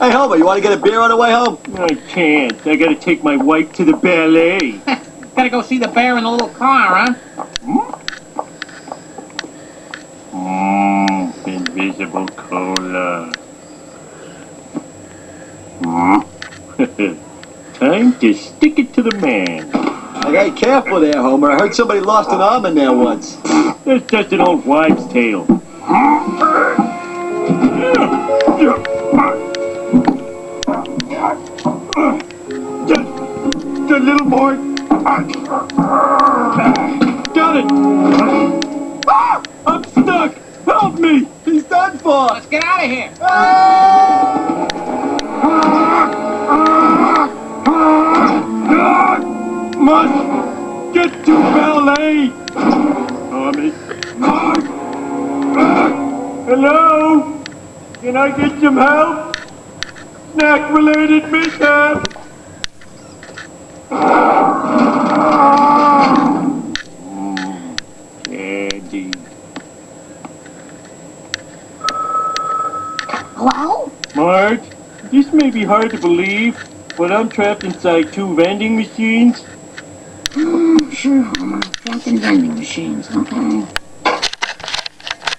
Hey, Homer, you want to get a beer on the way home? I can't. I gotta take my wife to the ballet. Gotta go see the bear in the little car, huh? Invisible cola. Time to stick it to the man. Hey, careful there, Homer. I heard somebody lost an arm in there once. That's just an old wives' tale. The little boy. Got it. I'm stuck. Help me. He's done for. Let's get out of here. Must get to ballet. Tommy. Hello? Can I get some help? Snack-related mishap. Candy. Hello? Marge, this may be hard to believe, but I'm trapped inside 2 vending machines. Sure, Homer. Trapped in vending machines, okay.